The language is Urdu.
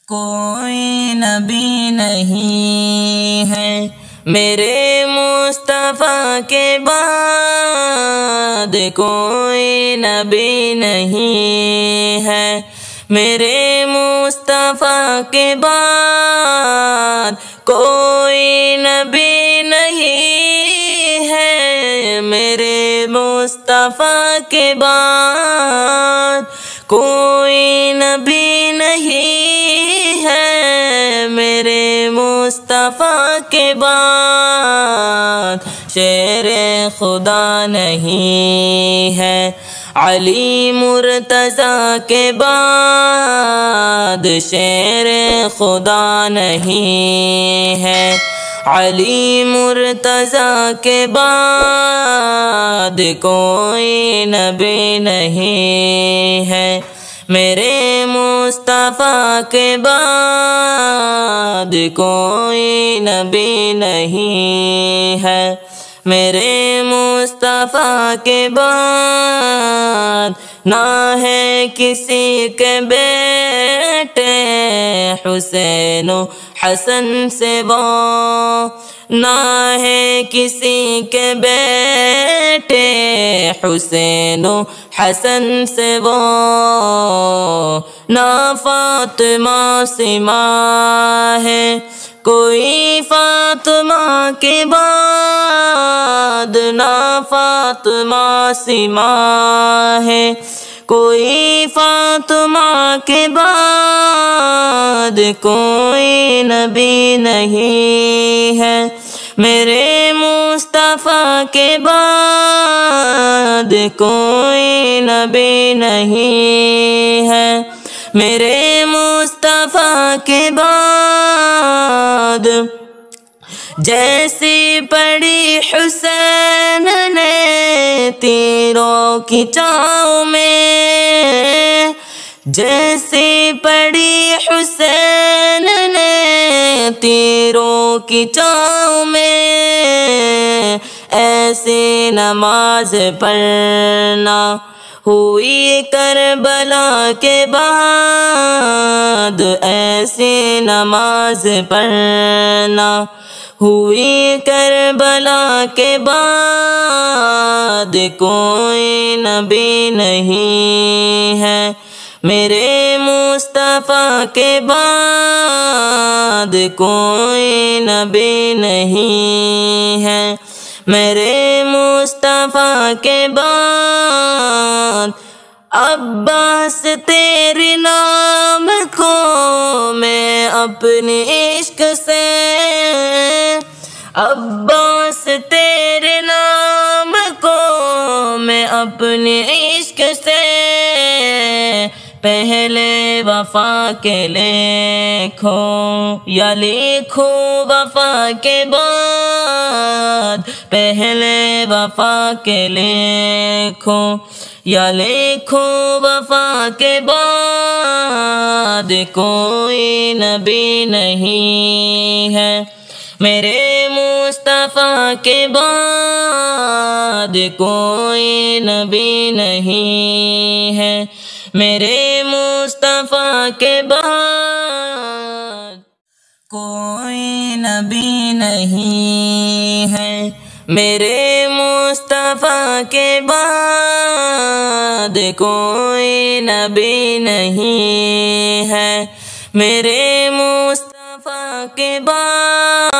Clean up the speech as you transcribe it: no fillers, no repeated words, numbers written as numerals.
کوئی نبی نہیں ہے میرے مصطفیٰ کے بعد، کوئی نبی نہیں ہے میرے مصطفیٰ کے بعد، کوئی نبی نہیں ہے میرے مصطفیٰ کے بعد، کوئی نبی نہیں ہے میرے مصطفیٰ کے بعد، شیر خدا نہیں ہے علی مرتضیٰ کے بعد، شیر خدا نہیں ہے علی مرتضیٰ کے بعد، کوئی نبی نہیں ہے میرے مصطفیٰ کے بعد، کوئی نبی نہیں ہے میرے مصطفیٰ کے بعد، نہ ہے کسی کے بیٹے حسین و حسن سے وہ، نہ ہے کسی کے بیٹے حسین و حسن سے وہ، نہ فاطمہ سے ماں ہے کوئی فاطمہ کے بعد، نہ فاطمہ سے ماں ہے کوئی فاطمہ کے بعد، کوئی نبی نہیں ہے میرے مصطفیٰ کے بعد، کوئی نبی نہیں ہے میرے مصطفیٰ کے بعد، جیسی پڑی حسین نے تیروں کی چھاؤں میں، جیسی پڑی حسین نے تیروں کی چھاؤں میں، ایسی نماز پڑھنا ہوئی کربلا کے بعد، ایسی نماز پڑھنا ہوئی کربلا کے بعد، کوئی نبی نہیں ہے میرے مصطفیٰ کے بعد، کوئی نبی نہیں ہے میرے مصطفیٰ کے بعد، عباس تیرے نام کو میں اپنے عشق سے، عباس تیرے نام کو میں اپنے عشق سے، پہلے وفا کے لکھو یا لکھو وفا کے بعد، پہلے وفا کے لکھو یا لکھو وفا کے بعد، کوئی نبی نہیں ہے میرے مصطفیٰ کے بعد، کوئی نبی نہیں ہے میرے مصطفیٰ کے بعد، کوئی نبی نہیں ہے میرے مصطفیٰ کے بعد، کوئی نبی نہیں ہے میرے مصطفیٰ کے بعد۔